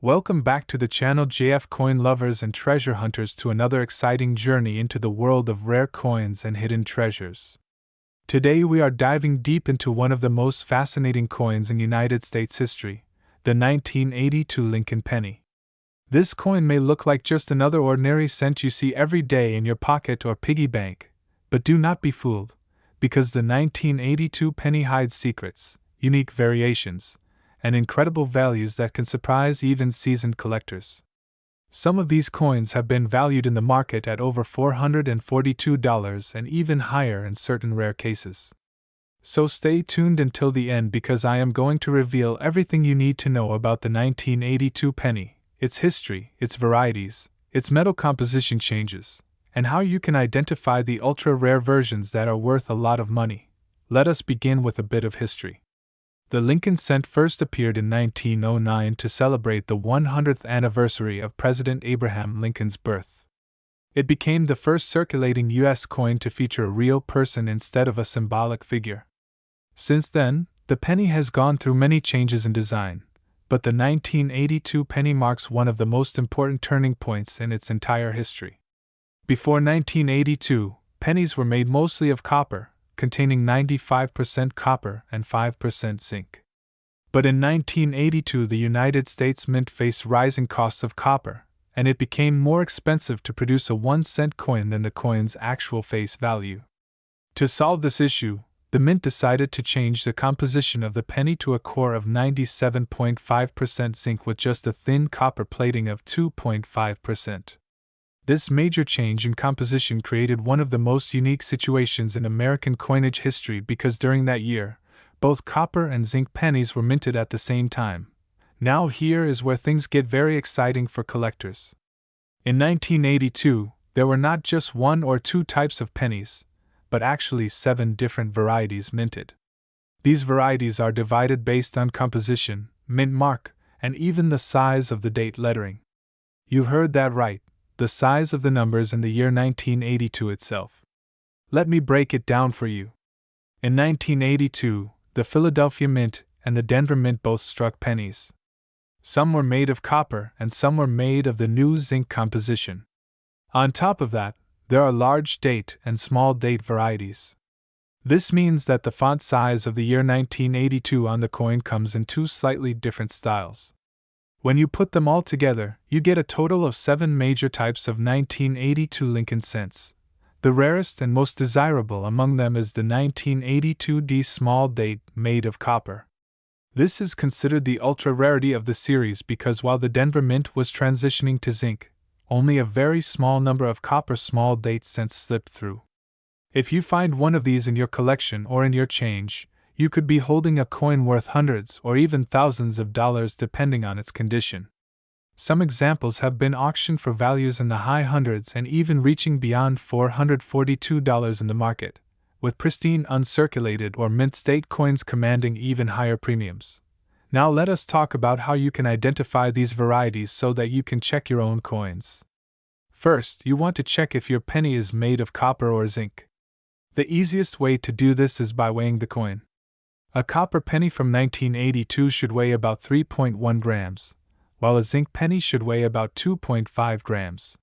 Welcome back to the channel JF Coin Lovers and Treasure Hunters to another exciting journey into the world of rare coins and hidden treasures. Today we are diving deep into one of the most fascinating coins in United States history, the 1982 Lincoln penny. This coin may look like just another ordinary cent you see every day in your pocket or piggy bank, but do not be fooled, because the 1982 penny hides secrets, unique variations, and incredible values that can surprise even seasoned collectors. Some of these coins have been valued in the market at over $442 and even higher in certain rare cases. So stay tuned until the end because I am going to reveal everything you need to know about the 1982 penny, its history, its varieties, its metal composition changes, and how you can identify the ultra-rare versions that are worth a lot of money. Let us begin with a bit of history. The Lincoln cent first appeared in 1909 to celebrate the 100th anniversary of President Abraham Lincoln's birth. It became the first circulating U.S. coin to feature a real person instead of a symbolic figure. Since then, the penny has gone through many changes in design, but the 1982 penny marks one of the most important turning points in its entire history. Before 1982, pennies were made mostly of copper, containing 95% copper and 5% zinc. But in 1982 the United States Mint faced rising costs of copper, and it became more expensive to produce a 1-cent coin than the coin's actual face value. To solve this issue, the Mint decided to change the composition of the penny to a core of 97.5% zinc with just a thin copper plating of 2.5%. This major change in composition created one of the most unique situations in American coinage history because during that year, both copper and zinc pennies were minted at the same time. Now here is where things get very exciting for collectors. In 1982, there were not just one or two types of pennies, but actually 7 different varieties minted. These varieties are divided based on composition, mint mark, and even the size of the date lettering. You heard that right. The size of the numbers in the year 1982 itself. Let me break it down for you. In 1982, the Philadelphia Mint and the Denver Mint both struck pennies. Some were made of copper and some were made of the new zinc composition. On top of that, there are large date and small date varieties. This means that the font size of the year 1982 on the coin comes in 2 slightly different styles. When you put them all together, you get a total of 7 major types of 1982 Lincoln cents. The rarest and most desirable among them is the 1982D small date made of copper. This is considered the ultra-rarity of the series because while the Denver Mint was transitioning to zinc, only a very small number of copper small date cents slipped through. If you find one of these in your collection or in your change, you could be holding a coin worth hundreds or even thousands of dollars depending on its condition. Some examples have been auctioned for values in the high hundreds and even reaching beyond $442 in the market, with pristine uncirculated or mint state coins commanding even higher premiums. Now let us talk about how you can identify these varieties so that you can check your own coins. First, you want to check if your penny is made of copper or zinc. The easiest way to do this is by weighing the coin. A copper penny from 1982 should weigh about 3.1 grams, while a zinc penny should weigh about 2.5 grams.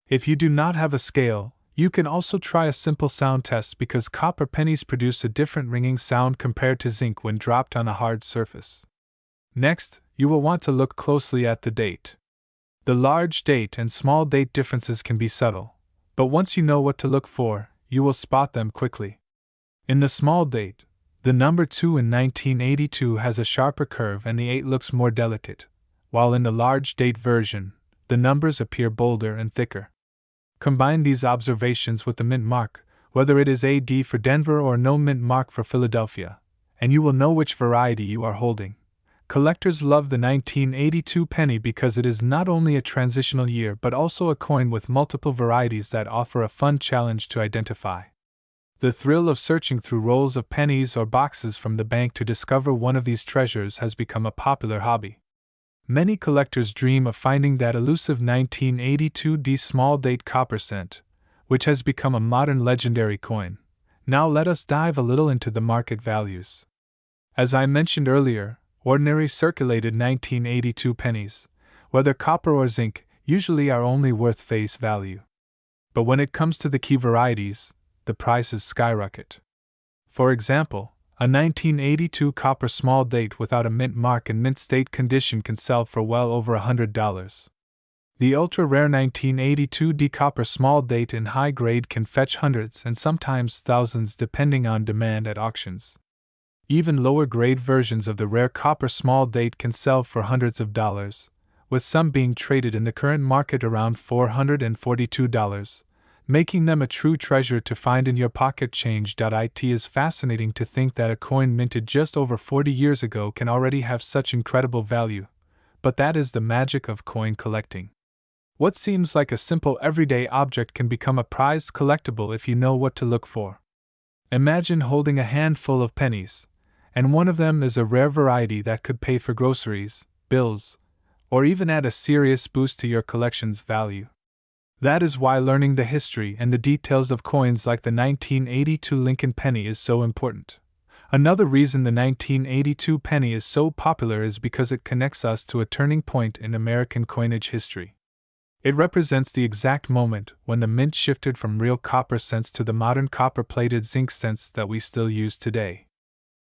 If you do not have a scale, you can also try a simple sound test because copper pennies produce a different ringing sound compared to zinc when dropped on a hard surface. Next, you will want to look closely at the date. The large date and small date differences can be subtle, but once you know what to look for, you will spot them quickly. In the small date, the number 2 in 1982 has a sharper curve and the 8 looks more delicate, while in the large date version, the numbers appear bolder and thicker. Combine these observations with the mint mark, whether it is AD for Denver or no mint mark for Philadelphia, and you will know which variety you are holding. Collectors love the 1982 penny because it is not only a transitional year but also a coin with multiple varieties that offer a fun challenge to identify. The thrill of searching through rolls of pennies or boxes from the bank to discover one of these treasures has become a popular hobby. Many collectors dream of finding that elusive 1982D small date copper cent, which has become a modern legendary coin. Now let us dive a little into the market values. As I mentioned earlier, ordinary circulated 1982 pennies, whether copper or zinc, usually are only worth face value. But when it comes to the key varieties, the prices skyrocket. For example, a 1982 copper small date without a mint mark in mint state condition can sell for well over $100. The ultra-rare 1982D copper small date in high grade can fetch hundreds and sometimes thousands depending on demand at auctions. Even lower grade versions of the rare copper small date can sell for hundreds of dollars, with some being traded in the current market around $442, making them a true treasure to find in your pocket. Change.it is fascinating to think that a coin minted just over 40 years ago can already have such incredible value, but that is the magic of coin collecting. What seems like a simple everyday object can become a prized collectible if you know what to look for. Imagine holding a handful of pennies, and one of them is a rare variety that could pay for groceries, bills, or even add a serious boost to your collection's value. That is why learning the history and the details of coins like the 1982 Lincoln penny is so important. Another reason the 1982 penny is so popular is because it connects us to a turning point in American coinage history. It represents the exact moment when the mint shifted from real copper cents to the modern copper-plated zinc cents that we still use today.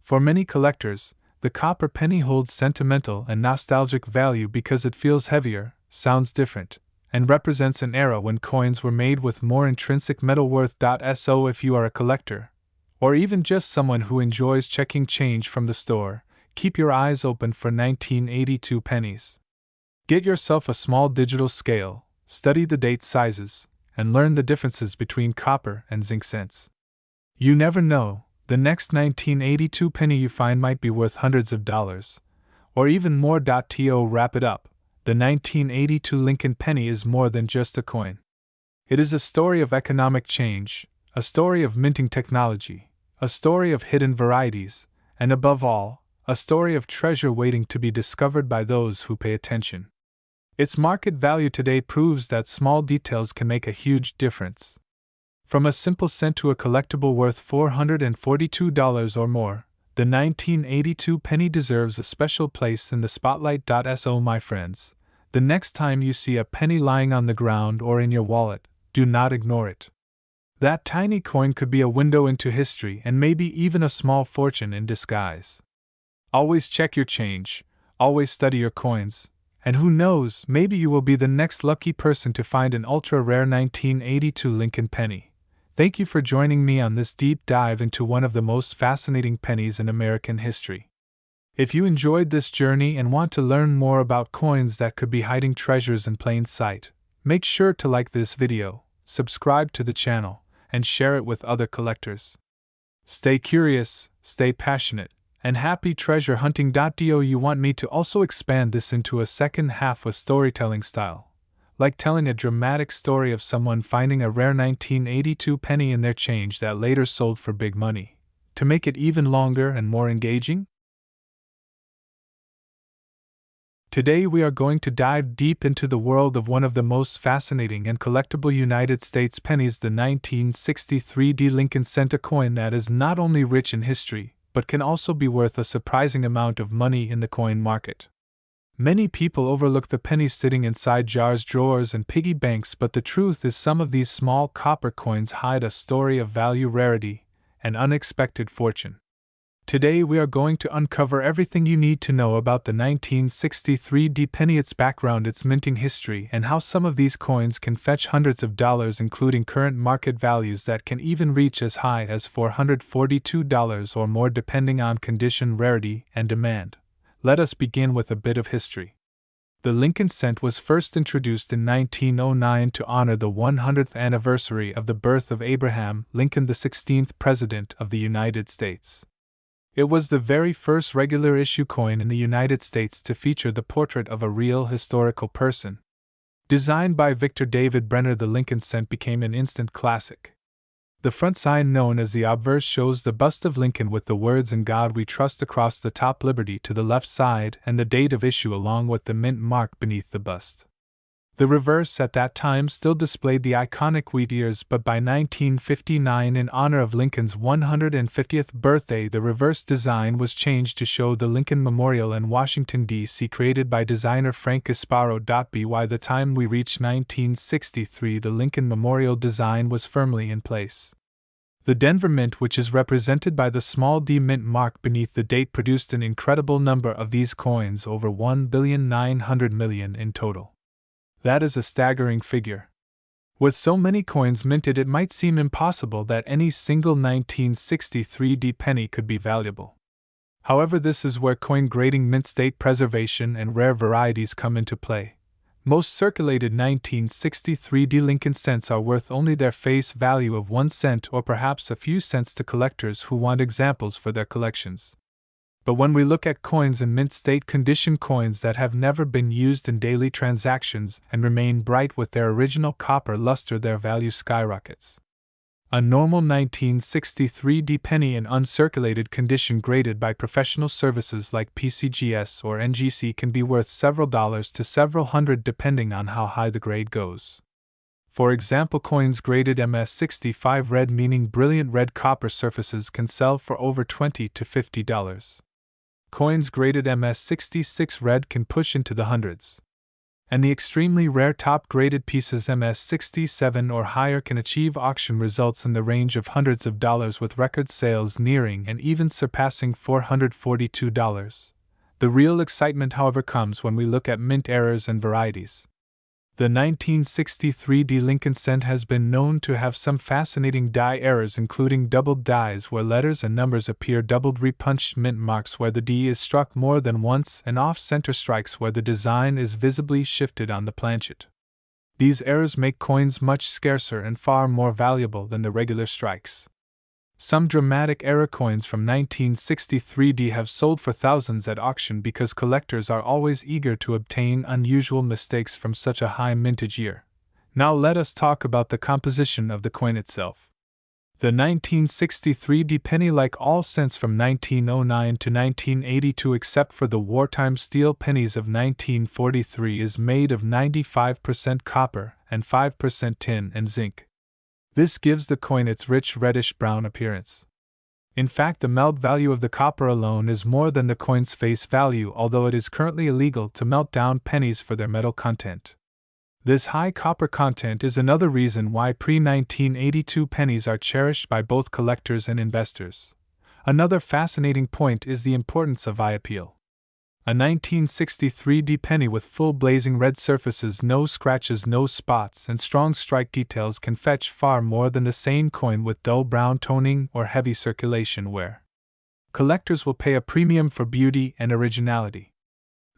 For many collectors, the copper penny holds sentimental and nostalgic value because it feels heavier, sounds different, and represents an era when coins were made with more intrinsic metal worth. So if you are a collector, or even just someone who enjoys checking change from the store, keep your eyes open for 1982 pennies. Get yourself a small digital scale, study the date sizes, and learn the differences between copper and zinc cents. You never know, the next 1982 penny you find might be worth hundreds of dollars, or even more. To wrap it up, the 1982 Lincoln penny is more than just a coin. It is a story of economic change, a story of minting technology, a story of hidden varieties, and above all, a story of treasure waiting to be discovered by those who pay attention. Its market value today proves that small details can make a huge difference. From a simple cent to a collectible worth $442 or more, the 1982 penny deserves a special place in the spotlight. So my friends, the next time you see a penny lying on the ground or in your wallet, do not ignore it. That tiny coin could be a window into history and maybe even a small fortune in disguise. Always check your change, always study your coins, and who knows, maybe you will be the next lucky person to find an ultra-rare 1982 Lincoln penny. Thank you for joining me on this deep dive into one of the most fascinating pennies in American history. If you enjoyed this journey and want to learn more about coins that could be hiding treasures in plain sight, make sure to like this video, subscribe to the channel, and share it with other collectors. Stay curious, stay passionate, and happy treasure hunting. Do you want me to also expand this into a second half with storytelling style, like telling a dramatic story of someone finding a rare 1982 penny in their change that later sold for big money, to make it even longer and more engaging? Today we are going to dive deep into the world of one of the most fascinating and collectible United States pennies, the 1963 Lincoln cent, a coin that is not only rich in history, but can also be worth a surprising amount of money in the coin market. Many people overlook the pennies sitting inside jars, drawers, and piggy banks, but the truth is some of these small copper coins hide a story of value, rarity, and unexpected fortune. Today we are going to uncover everything you need to know about the 1963 penny, its background, its minting history, and how some of these coins can fetch hundreds of dollars, including current market values that can even reach as high as $442 or more depending on condition, rarity, and demand. Let us begin with a bit of history. The Lincoln cent was first introduced in 1909 to honor the 100th anniversary of the birth of Abraham Lincoln, the 16th President of the United States. It was the very first regular issue coin in the United States to feature the portrait of a real historical person. Designed by Victor David Brenner, the Lincoln cent became an instant classic. The front sign, known as the obverse, shows the bust of Lincoln with the words "In God We Trust" across the top, Liberty to the left side, and the date of issue along with the mint mark beneath the bust. The reverse at that time still displayed the iconic wheat ears, but by 1959, in honor of Lincoln's 150th birthday, the reverse design was changed to show the Lincoln Memorial in Washington, D.C., created by designer Frank Gasparo. By the time we reached 1963, the Lincoln Memorial design was firmly in place. The Denver Mint, which is represented by the small D mint mark beneath the date, produced an incredible number of these coins, over 1,900,000,000 in total. That is a staggering figure. With so many coins minted, it might seem impossible that any single 1963 D penny could be valuable. However, this is where coin grading, mint state preservation, and rare varieties come into play. Most circulated 1963 D Lincoln cents are worth only their face value of 1 cent or perhaps a few cents to collectors who want examples for their collections. But when we look at coins in mint state condition, coins that have never been used in daily transactions and remain bright with their original copper luster, their value skyrockets. A normal 1963 D penny in uncirculated condition, graded by professional services like PCGS or NGC, can be worth several dollars to several hundred depending on how high the grade goes. For example, coins graded MS65 red, meaning brilliant red copper surfaces, can sell for over $20 to $50. Coins graded MS66 red can push into the hundreds. And the extremely rare top-graded pieces MS67 or higher can achieve auction results in the range of hundreds of dollars, with record sales nearing and even surpassing $442. The real excitement, however, comes when we look at mint errors and varieties. The 1963 D Lincoln cent has been known to have some fascinating die errors, including doubled dies where letters and numbers appear doubled, repunched mint marks where the D is struck more than once, and off-center strikes where the design is visibly shifted on the planchet. These errors make coins much scarcer and far more valuable than the regular strikes. Some dramatic error coins from 1963 D have sold for thousands at auction because collectors are always eager to obtain unusual mistakes from such a high mintage year. Now let us talk about the composition of the coin itself. The 1963 D penny, like all cents from 1909 to 1982 except for the wartime steel pennies of 1943, is made of 95% copper and 5% tin and zinc. This gives the coin its rich reddish-brown appearance. In fact, the melt value of the copper alone is more than the coin's face value, although it is currently illegal to melt down pennies for their metal content. This high copper content is another reason why pre-1982 pennies are cherished by both collectors and investors. Another fascinating point is the importance of eye appeal. A 1963 D penny with full blazing red surfaces, no scratches, no spots, and strong strike details can fetch far more than the same coin with dull brown toning or heavy circulation, where collectors will pay a premium for beauty and originality.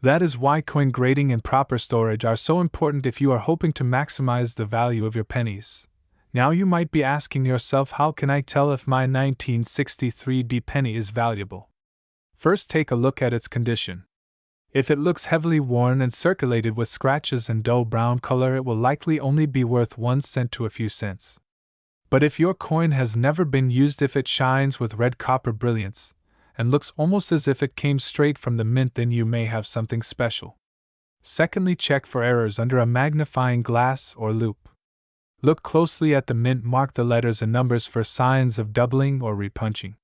That is why coin grading and proper storage are so important if you are hoping to maximize the value of your pennies. Now you might be asking yourself, how can I tell if my 1963 D penny is valuable? First, take a look at its condition. If it looks heavily worn and circulated with scratches and dull brown color, it will likely only be worth 1 cent to a few cents. But if your coin has never been used, if it shines with red copper brilliance, and looks almost as if it came straight from the mint, then you may have something special. Secondly, check for errors under a magnifying glass or loupe. Look closely at the mint mark, the letters and numbers for signs of doubling or repunching.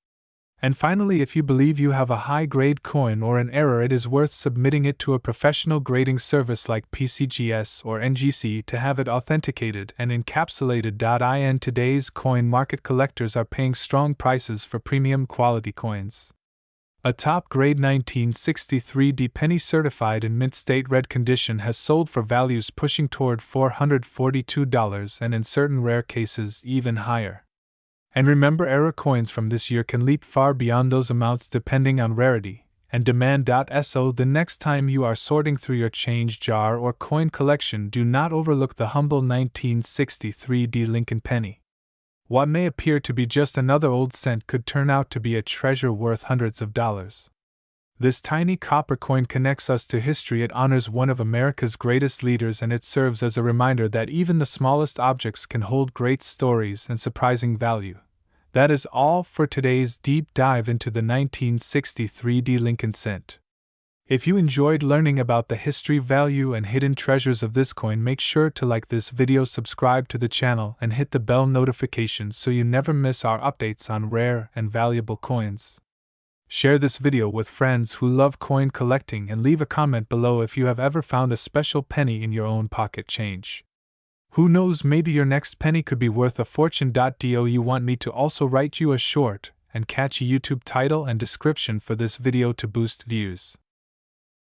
And finally, if you believe you have a high-grade coin or an error, it is worth submitting it to a professional grading service like PCGS or NGC to have it authenticated and encapsulated. In today's coin market, collectors are paying strong prices for premium quality coins. A top-grade 1963 D penny certified in mint state red condition has sold for values pushing toward $442 and in certain rare cases even higher. And remember, error coins from this year can leap far beyond those amounts depending on rarity and demand. So the next time you are sorting through your change jar or coin collection, do not overlook the humble 1963 D Lincoln penny. What may appear to be just another old cent could turn out to be a treasure worth hundreds of dollars. This tiny copper coin connects us to history. It honors one of America's greatest leaders, and it serves as a reminder that even the smallest objects can hold great stories and surprising value. That is all for today's deep dive into the 1963 D Lincoln cent. If you enjoyed learning about the history, value, and hidden treasures of this coin, make sure to like this video, subscribe to the channel, and hit the bell notifications so you never miss our updates on rare and valuable coins. Share this video with friends who love coin collecting and leave a comment below if you have ever found a special penny in your own pocket change. Who knows, maybe your next penny could be worth a fortune. Do you want me to also write you a short and catchy YouTube title and description for this video to boost views?